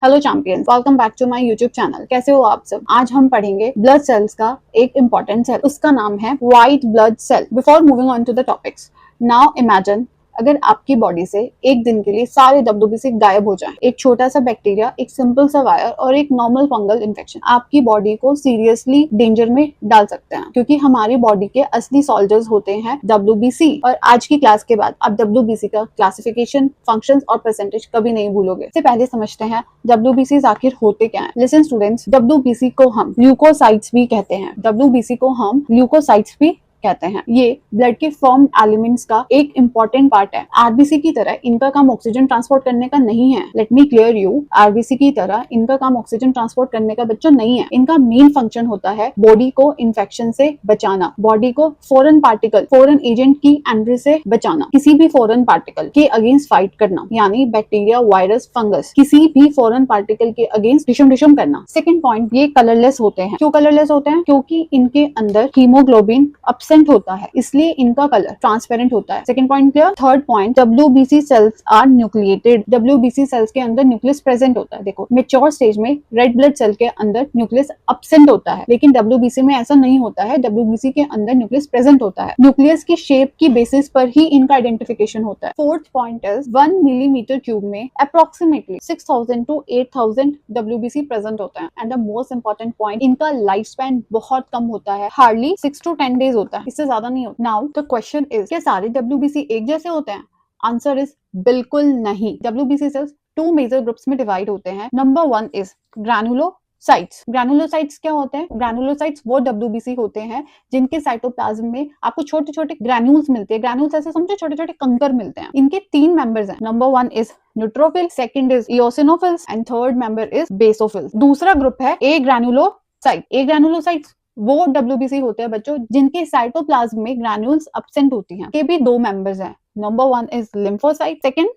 Hello champions, welcome back to my YouTube channel. कैसे हो आप सब? आज हम पढ़ेंगे ब्लड सेल्स का एक इंपॉर्टेंट सेल, उसका नाम है white blood cell. Before moving on to the topics, now imagine अगर आपकी बॉडी से एक दिन के लिए सारे WBC गायब हो जाएं, एक छोटा सा बैक्टीरिया, एक सिंपल सा वायर और एक नॉर्मल फंगल इन्फेक्शन आपकी बॉडी को सीरियसली डेंजर में डाल सकते हैं, क्योंकि हमारी बॉडी के असली सोल्जर्स होते हैं WBC। और आज की क्लास के बाद आप WBC का क्लासिफिकेशन, फंक्शंस और परसेंटेज कभी नहीं भूलोगे। इससे पहले समझते हैं WBC आखिर होते क्या हैं। लिसन स्टूडेंट्स, WBC को हम ल्यूकोसाइट्स भी कहते हैं। WBC को हम ल्यूकोसाइट्स भी कहते हैं। ये ब्लड के फॉर्म एलिमेंट्स का एक इंपॉर्टेंट पार्ट है। आरबीसी की तरह इनका काम ऑक्सीजन ट्रांसपोर्ट करने का नहीं है। Let me clear you, RBC की तरह इनका काम ऑक्सीजन ट्रांसपोर्ट करने का बच्चों नहीं है। इनका मेन फंक्शन होता है बॉडी को इन्फेक्शन से बचाना, बॉडी को फॉरेन पार्टिकल, फॉरेन एजेंट की एंट्री से बचाना, किसी भी फॉरेन पार्टिकल के अगेंस्ट फाइट करना, यानी बैक्टीरिया, वायरस, फंगस, किसी भी फॉरेन पार्टिकल के अगेंस्ट डिशम करना। सेकेंड पॉइंट, ये कलरलेस होते हैं। क्यों कलरलेस होते हैं? क्योंकि इनके अंदर हीमोग्लोबिन होता है, इसलिए इनका कलर ट्रांसपेरेंट होता है। Second point clear. Third point, WBC cells are nucleated. WBC cells के अंदर न्यूक्लियस प्रेजेंट होता है। देखो, मैच्योर स्टेज में रेड ब्लड सेल के अंदर न्यूक्लियस एब्सेंट होता है, लेकिन WBC में ऐसा नहीं होता है। WBC के अंदर न्यूक्लियस प्रेजेंट होता है। न्यूक्लियस की शेप की बेसिस पर ही इनका आइडेंटिफिकेशन होता है। Fourth point is 1 millimetre cube में अप्रोक्सीमेटली 6000 to 8000 WBC प्रेजेंट होता है। And the most important point, इनका लाइफ स्पैन बहुत कम होता है, हार्डली 6 to 10 डेज होता है, इससे ज्यादा नहीं होता। नाउ द क्वेश्चन इज, क्या सारे WBC एक जैसे होते हैं? आंसर इज बिल्कुल नहीं। WBC सेल्स 2 मेजर ग्रुप्स में डिवाइड होते हैं। Number 1 is granulocytes. ग्रैनुलोसाइट्स क्या होते हैं? ग्रैनुलोसाइट्स वो WBC होते हैं जिनके साइटोप्लाज्म में आपको छोटे छोटे ग्रैन्यूल्स मिलते हैं। ग्रैन्यूल्स ऐसे समझो, छोटे छोटे कंकर मिलते हैं। इनके 3 मेंबर्स हैं। Number 1 is neutrophil, second is eosinophils and third member is basophils. दूसरा ग्रुप है ए ग्रैनुलोसाइट। ए ग्रैनुलोसाइट्स वो WBC होते हैं बच्चों जिनके साइटोप्लाज्म में ग्रैन्यूल्स एब्सेंट होती हैं। के भी 2 मेंबर्स हैं। Number 1 is lymphocyte, second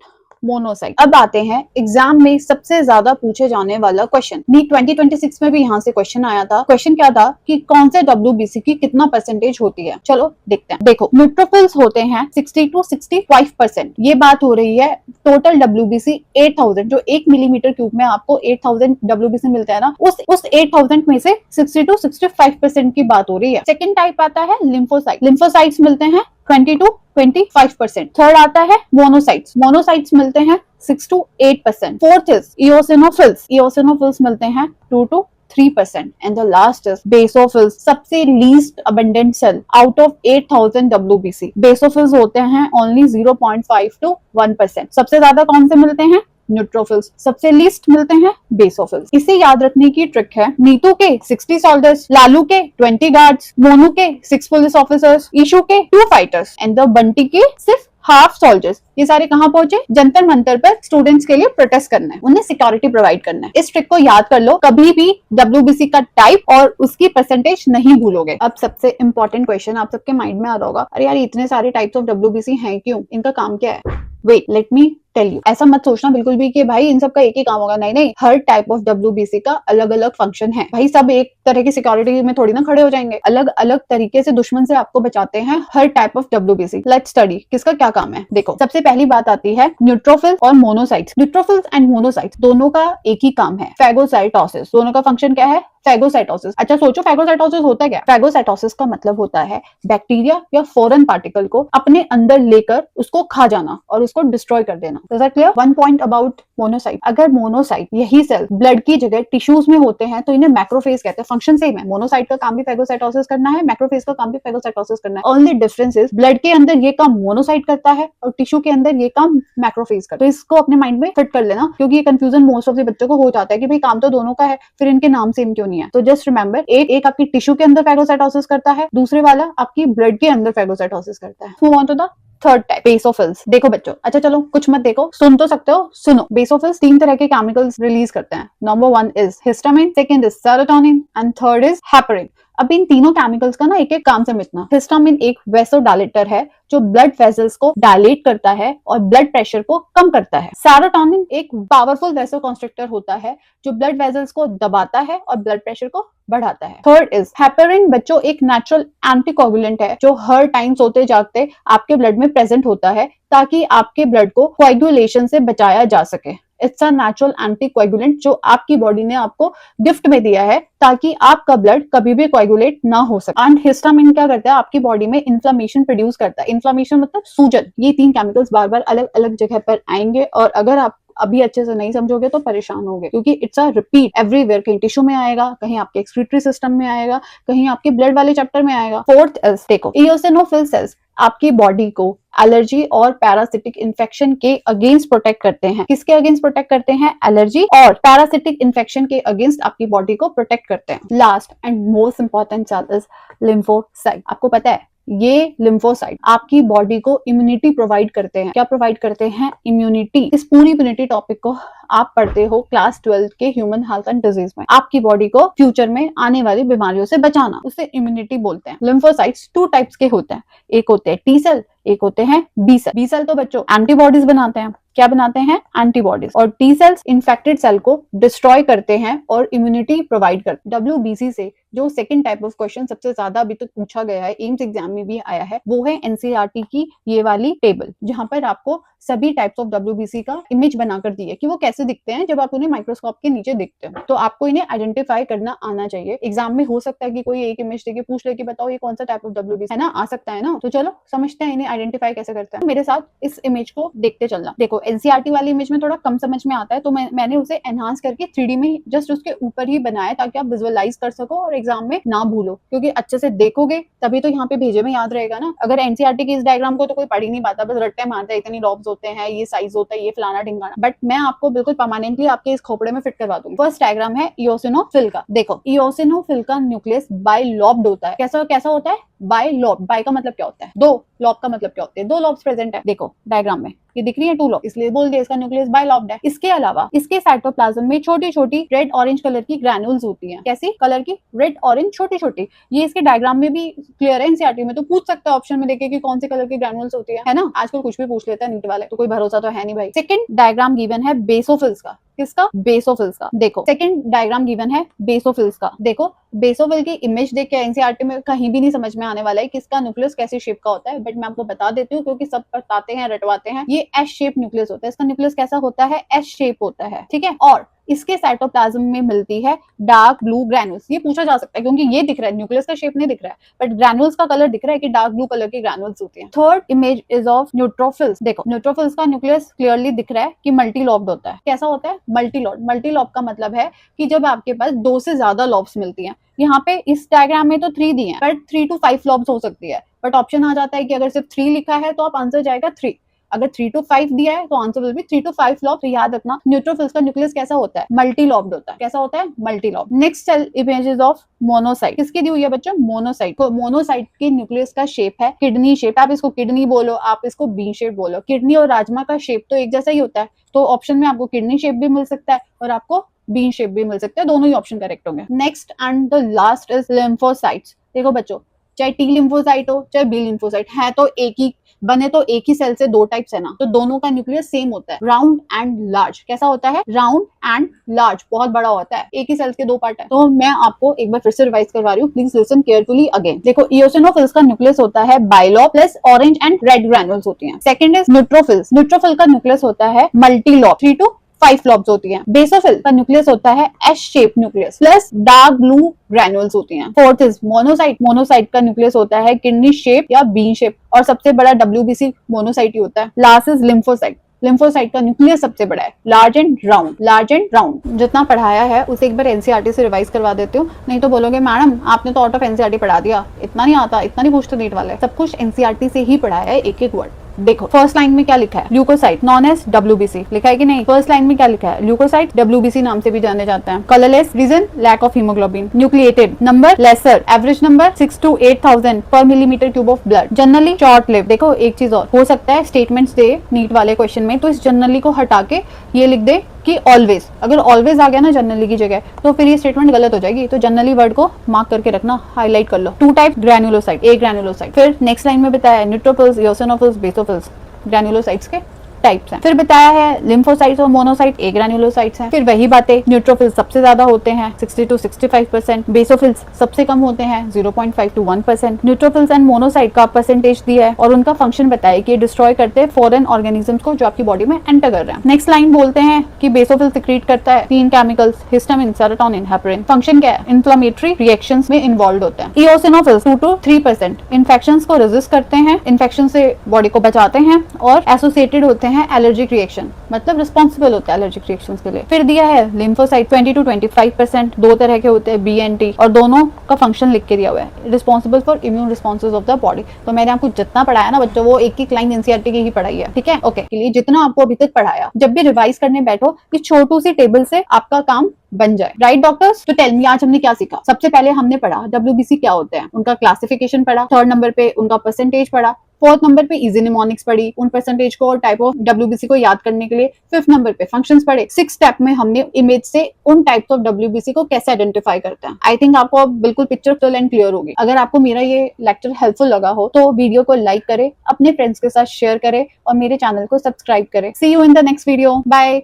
monocyte. अब आते हैं एग्जाम में सबसे ज्यादा पूछे जाने वाला क्वेश्चन। नीट 2026 में भी यहाँ से क्वेश्चन आया था। क्वेश्चन क्या था कि कौन से WBC की कितना परसेंटेज होती है? चलो देखते हैं। देखो, न्यूट्रोफिल्स होते हैं 60 to 65%। ये बात हो रही है टोटल WBC 8000, जो 1 मिलीमीटर क्यूब में आपको 8000 WBC मिलता है ना, उस 8000 में से 60 to 65% की बात हो रही है। सेकेंड टाइप आता है लिम्फोसाइट। लिम्फोसाइट्स मिलते हैं 20 to 25%। थर्ड आता है मोनोसाइट्स। मोनोसाइट्स मिलते हैं 6 to 8%। Fourth is eosinophils. Eosinophils मिलते हैं 2 to 3%। And the last is basophils, सबसे least abundant cell out of 8000 WBC। Basophils होते हैं ओनली 0.5 to 1%। सबसे ज्यादा कौन से मिलते हैं? न्यूट्रोफिल्स। सबसे लीस्ट मिलते हैं बेसोफिल्स। इसे याद रखने की ट्रिक है, नीतू के 60 सोल्जर्स, लालू के 20 गार्ड्स, मोनू के 6 पुलिस ऑफिसर्स, ईशू के 2 फाइटर्स एंड द बंटी के सिर्फ हाफ सोल्जर्स। ये सारे कहां पहुंचे? जंतर मंतर पर स्टूडेंट्स के लिए प्रोटेस्ट करना है, उन्हें सिक्योरिटी प्रोवाइड करना है। इस ट्रिक को याद कर लो, कभी भी WBC का टाइप और उसकी परसेंटेज नहीं भूलोगे। अब सबसे इंपॉर्टेंट क्वेश्चन आप सबके माइंड में आ रहा होगा, अरे यार इतने सारे टाइप्स ऑफ WBC हैं क्यों? इनका काम क्या है? Wait, let me tell you. ऐसा मत सोचना बिल्कुल भी कि भाई इन सब का एक ही काम होगा। नहीं नहीं, हर टाइप ऑफ WBC का अलग अलग फंक्शन है। भाई सब एक तरह की सिक्योरिटी में थोड़ी ना खड़े हो जाएंगे, अलग अलग तरीके से दुश्मन से आपको बचाते हैं हर type of WBC। Let's study किसका क्या काम है। देखो, सबसे पहली बात आती है न्यूट्रोफिल्स और मोनोसाइट्स। न्यूट्रोफिल्स एंड मोनोसाइट्स दोनों का एक ही काम है, फैगोसाइटोसिस। दोनों का फंक्शन क्या है? फैगोसाइटोसिस। अच्छा सोचो, फैगोसाइटोसिस होता क्या? फैगोसाइटोसिस का मतलब होता है बैक्टीरिया या फॉरेन पार्टिकल को अपने अंदर लेकर उसको खा जाना और उसको डिस्ट्रॉय कर देना। Is that clear? One point about monocyte, अगर मोनोसाइट यही सेल ब्लड की जगह टिश्यूज में होते हैं तो इन्हें मैक्रोफेज कहते हैं। फंक्शन सेम है, मोनोसाइट का काम भी फैगोसाइटोसिस करना है, मैक्रोफेज का काम भी फैगोसाइटोसिस करना है। ओनली डिफरेंस इज ब्लड के अंदर ये काम मोनोसाइट करता है और टिश्यू के अंदर ये काम मैक्रोफेज करता है। तो इसको अपने माइंड में फिट कर लेना, क्योंकि ये कंफ्यूजन मोस्ट ऑफ द बच्चों को हो जाता है कि भाई काम तो दोनों का है, फिर इनके नाम सेम क्यों नहीं है। तो जस्ट रिमेंबर, एक आपकी टिश्यू के अंदर फैगोसाइटोसिस करता है, दूसरे वाला आपकी ब्लड के अंदर फैगोसाइटोसिस करता है। Move on to the third type, basophils. देखो बच्चों, अच्छा चलो कुछ मत देखो, सुन तो सकते हो, सुनो। बेसोफिल्स 3 तरह के केमिकल्स रिलीज करते हैं। Number 1 is histamine, second is serotonin and third is heparin. अब इन तीनों केमिकल्स का ना एक एक काम समझना। हिस्टामिन एक वेसोडायलेटर है जो ब्लड वेसल्स को डायलेट करता है और ब्लड प्रेशर को कम करता है। सेरोटोनिन एक पावरफुल वेसोकंस्ट्रिक्टर होता है जो ब्लड वेसल्स को दबाता है और ब्लड प्रेशर को बढ़ाता है। Third is heparin. बच्चों एक नेचुरल एंटीकोगुलेंट है जो हर टाइम सोते जागते आपके ब्लड में प्रेजेंट होता है ताकि आपके ब्लड को कोएगुलेशन से बचाया जा सके। इट्स अ नेचुरल एंटीकोएगुलेंट जो आपकी बॉडी ने आपको गिफ्ट में दिया है ताकि आपका ब्लड कभी भी कोएगुलेट ना हो सके। एंड हिस्टामिन क्या करता है, आपकी बॉडी में इन्फ्लेमेशन प्रोड्यूस करता है। इन्फ्लेमेशन मतलब सूजन। ये 3 केमिकल्स बार बार अलग अलग जगह पर आएंगे और अगर आप अभी अच्छे से नहीं समझोगे तो परेशान होगे, क्योंकि इट्स अ रिपीट एवरीवेयर। कहीं टिश्यू में आएगा, कहीं आपके एक्सक्रीटरी सिस्टम में आएगा, कहीं आपके ब्लड वाले चैप्टर में आएगा। फोर्थ इज देखो, इओसिनोफिल सेल्स आपकी बॉडी को एलर्जी और पैरासिटिक इन्फेक्शन के अगेंस्ट प्रोटेक्ट करते हैं। किसके अगेंस्ट प्रोटेक्ट करते हैं? एलर्जी और पैरासिटिक इन्फेक्शन के अगेंस्ट आपकी बॉडी को प्रोटेक्ट करते हैं। Last and most important cell is lymphocyte. आपको पता है ये लिम्फोसाइट आपकी बॉडी को इम्यूनिटी प्रोवाइड करते हैं। क्या प्रोवाइड करते हैं? इम्यूनिटी। इस पूरी इम्यूनिटी टॉपिक को आप पढ़ते हो क्लास 12 के ह्यूमन हेल्थ एंड डिजीज में। आपकी बॉडी को फ्यूचर में आने वाली बीमारियों से बचाना, उसे इम्यूनिटी बोलते हैं। लिम्फोसाइट्स 2 टाइप्स के होते हैं, एक होते हैं टी सेल, एक होते हैं बी सेल। बी सेल तो बच्चों एंटीबॉडीज बनाते हैं। क्या बनाते हैं? एंटीबॉडीज। और टी सेल्स इन्फेक्टेड सेल को डिस्ट्रॉय करते हैं और इम्यूनिटी प्रोवाइड करते हैं। WBC से जो सेकंड टाइप ऑफ क्वेश्चन सबसे ज्यादा अभी तक पूछा गया है, एम्स एग्जाम में भी आया है, वो है एनसीईआरटी की ये वाली टेबल, जहां पर आपको सभी टाइप्स ऑफ WBC का इमेज बनाकर दी है कि वो कैसे दिखते हैं जब आप उन्हें माइक्रोस्कोप के नीचे देखते हो। तो आपको इन्हें आइडेंटिफाई करना आना चाहिए। एग्जाम में हो सकता है कि कोई एक इमेज देके पूछ ले कि बताओ ये कौन सा टाइप ऑफ WBC है ना, आ सकता है ना। तो चलो समझते हैं इन्हें आइडेंटिफाई कैसे करते हैं। मेरे साथ इस इमेज को देखते चलना। देखो एनसीईआरटी वाली इमेज में थोड़ा कम समझ में आता है, तो मैंने उसे एनहांस करके 3D में जस्ट उसके ऊपर ही बनाया ताकि आप विजुअलाइज कर सको और एग्जाम में ना भूलो, क्योंकि अच्छे से देखोगे तभी तो यहाँ पे भेजे में याद रहेगा ना। अगर एनसीईआरटी की इस डायग्राम को तो कोई पढ़ ही नहीं पाता, बस रट्टे मारता है, इतनी लॉब्स होते हैं, ये साइज होता है, ये फलाना ढिंगाना, बट मैं आपको बिल्कुल परमानेंटली आपके इस खोपड़े में फिट करवा दूंगी। फर्स्ट डायग्राम है इओसिनोफिल का। देखो इओसिनोफिल का न्यूक्लियस बाइलॉब्ड होता है। कैसा होता है? बाइलॉब्ड। बाइ का मतलब क्या होता है? 2। लॉब का मतलब क्या होते हैं? 2 लॉब्स प्रेजेंट है। देखो डायग्राम में ये दिख रही है 2 लॉब, इसलिए बोल दिया इसका न्यूक्लियस बाइलॉब्ड है। इसके अलावा इसके साइटोप्लाज्म में छोटी छोटी रेड ऑरेंज कलर की ग्रैन्यूल्स होती हैं। कैसी कलर की? रेड ऑरेंज छोटी छोटी। ये इसके डायग्राम में भी क्लियर है। एनसीईआरटी में तो पूछ सकता है ऑप्शन में देखे कि कौन से कलर की ग्रैन्यूल्स होती है ना। आजकल कुछ भी पूछ लेता है नीट वाले, तो कोई भरोसा तो है नहीं भाई। सेकंड डायग्राम गिवन है बेसोफिल्स का। किसका? बेसोफिल्स का। देखो सेकंड डायग्राम गिवन है बेसोफिल्स का। देखो बेसोफिल की इमेज देख के एनसीईआरटी में कहीं भी नहीं समझ में आने वाला है किसका न्यूक्लियस कैसी शेप का होता है, बट मैं आपको बता देती हूँ क्योंकि सब बताते हैं रटवाते हैं। ये एस शेप न्यूक्लियस होता है। इसका न्यूक्लियस कैसा होता है? एस शेप होता है, ठीक है। और इसके साइटोप्लाज्म में मिलती है डार्क ब्लू ग्रैन्यूल्स। ये पूछा जा सकता है क्योंकि ये दिख रहा है, न्यूक्लियस का शेप नहीं दिख रहा है, बट ग्रैन्यूल्स का कलर दिख रहा है कि डार्क ब्लू कलर की ग्रैन्यूल्स होती हैं। Third image is of neutrophils. देखो न्यूट्रोफिल्स का न्यूक्लियस क्लियरली दिख रहा है कि मल्टी लॉब्ड होता है। कैसा होता है? Multi lobbed. मल्टी लॉब का मतलब है कि जब आपके पास 2 से ज्यादा लॉब्स मिलती हैं। यहाँ पे इस डायग्राम में तो 3 दिए हैं, बट 3 to 5 लॉब्स हो सकती है, बट ऑप्शन आ जाता है कि अगर सिर्फ 3 लिखा है तो आप आंसर जाएगा 3। अगर 3 to 5 दिया है तो answer will be 3 to 5 lobe. तो याद रखना न्यूट्रोफिल्स का न्यूक्लियस कैसा होता है? मल्टी लॉब्ड होता है। कैसा होता है? Multi lobed. Next cell images of monocyte. किसकी दी हुई है बच्चों? मोनोसाइट। तो मोनोसाइट के न्यूक्लियस का शेप है किडनी शेप। आप इसको किडनी बोलो, आप इसको बी शेप बोलो। किडनी और राजमा का शेप तो एक जैसा ही होता है, तो ऑप्शन में आपको किडनी शेप भी मिल सकता है और आपको बी शेप भी मिल सकता है। दोनों ही ऑप्शन करेक्ट होंगे। Next and the last is lymphocytes. देखो बच्चों, चाहे टी लिम्फोसाइट हो चाहे बी लिम्फोसाइट है, तो एक ही बने, तो एक ही सेल से 2 टाइप्स है ना, तो दोनों का न्यूक्लियस सेम होता है, राउंड एंड लार्ज। कैसा होता है? राउंड एंड लार्ज, बहुत बड़ा होता है। एक ही सेल के 2 पार्ट है। तो मैं आपको एक बार फिर से रिवाइज करवा रही हूँ, प्लीज लिसन केयरफुली अगेन। देखो इओसिनोफिल्स का न्यूक्लियस होता है bilobe plus orange and red granules होती हैं। Second is neutrophils. न्यूट्रोफिल का न्यूक्लियस होता है मल्टी लॉब, 3 to 5 लॉब्स होती हैं। बेसोफिल का न्यूक्लियस होता है S shape nucleus plus dark blue granules होती हैं। Fourth is monocyte. मोनोसाइट का न्यूक्लियस होता है किडनी शेप या बी शेप, और सबसे बड़ा WBC मोनोसाइट ही होता है। Last is lymphocyte. लिम्फोसाइट का न्यूक्लियस सबसे बड़ा है, large and round. Large and round. जितना पढ़ाया है उसे एक बार एनसीईआरटी से रिवाइज करवा देती हूँ, नहीं तो बोलोगे मैडम आपने तो आउट ऑफ एनसीईआरटी पढ़ा दिया, इतना नहीं आता, इतना नहीं पूछते नीट वाले। सब कुछ एनसीईआरटी से ही पढ़ाया है, एक एक वर्ड। देखो फर्स्ट लाइन में क्या लिखा है? ल्यूकोसाइट नॉन एज WBC लिखा है कि नहीं? फर्स्ट लाइन में क्या लिखा है? ल्यूकोसाइट WBC नाम से भी जाने जाते हैं। Colourless, reason lack of haemoglobin. Nucleated, number lesser, average number 6 to 8,000 per millimetre cube of blood. Generally short live. देखो एक चीज और हो सकता है स्टेटमेंट्स दे नीट वाले क्वेश्चन में, तो इस जनरली को हटा के ये लिख दे कि ऑलवेज। अगर ऑलवेज आ गया ना जनरली की जगह, तो फिर ये स्टेटमेंट गलत हो जाएगी। तो जनरली वर्ड को मार्क करके रखना, हाईलाइट कर लो। 2 टाइप ग्रैन्युलोसाइट, एक ग्रैन्युलोसाइट। फिर नेक्स्ट लाइन में बताया न्यूट्रोफिल्स, इओसिनोफिल्स, बेसोफिल्स। ग्रैन्युलोसाइट्स के टाइप्स हैं। फिर बताया है लिम्फोसाइट्स और मोनोसाइट एक ग्रैन्युलोसाइट्स हैं। फिर वही बातें, न्यूट्रोफिल्स सबसे ज्यादा होते हैं 60 to 65%, बेसोफिल्स सबसे कम होते हैं 0.5 to 1%। न्यूट्रोफिल्स एंड मोनोसाइट का परसेंटेज दिया है और उनका फंक्शन बताया कि डिस्ट्रॉय करते हैं फॉरेन ऑर्गेनिजम्स को जो आपकी बॉडी में एंटर कर रहे हैं। नेक्स्ट लाइन बोलते हैं कि बेसोफिल सिक्रीट करता है 3 chemicals, histamine, serotonin, heparin. Function क्या है? इन्फ्लेमेटरी रिएक्शंस में इन्वॉल्व होते हैं। इओसिनोफिल्स 2 to 3% इन्फेक्शंस को रेजिस्ट करते हैं, इन्फेक्शन से बॉडी को बचाते हैं और एसोसिएटेड होते हैं एलर्जिक रिएक्शन, मतलब रिस्पॉन्सिबल होते हैं एलर्जिक रिएक्शंस के लिए। फिर दिया है लिम्फोसाइट 20 to 25%, दो तरह के होते हैं, बी एंड टी, और दोनों का फंक्शन लिख के दिया हुआ है, responsible for immune responses of the body. तो मैंने आपको जितना पढ़ाया ना बच्चों, वो एक लाइन एनसीईआरटी की ही पढ़ाई है, ठीक है? ओके, के लिए जितना आपको अभी तक पढ़ाया, जब भी रिवाइज करने बैठो कि छोटू सी टेबल से आपका काम बन जाए, राइट डॉक्टर्स? तो टेल मी, आज हमने क्या सीखा? सबसे पहले हमने पढ़ा डब्ल्यूबीसी क्या होते हैं, उनका क्लासिफिकेशन पढ़ा। थर्ड नंबर पे उनका परसेंटेज पढ़ा। फोर्थ नंबर पे इजी निमोनिक्स पढ़ी, उन परसेंटेज को और टाइप ऑफ डब्ल्यूबीसी को याद करने के लिए। फिफ्थ नंबर पे फंक्शंस पढ़े। सिक्स स्टेप में हमने इमेज से उन टाइप्स ऑफ डब्ल्यूबीसी को कैसे आइडेंटिफाई करते हैं। आई थिंक आपको अब बिल्कुल पिक्चर फुल एंड क्लियर होगी। अगर आपको मेरा ये लेक्चर हेल्पफुल लगा हो तो वीडियो को लाइक करें, अपने फ्रेंड्स के साथ शेयर करें और मेरे चैनल को सब्सक्राइब करें। See you in the next video, bye.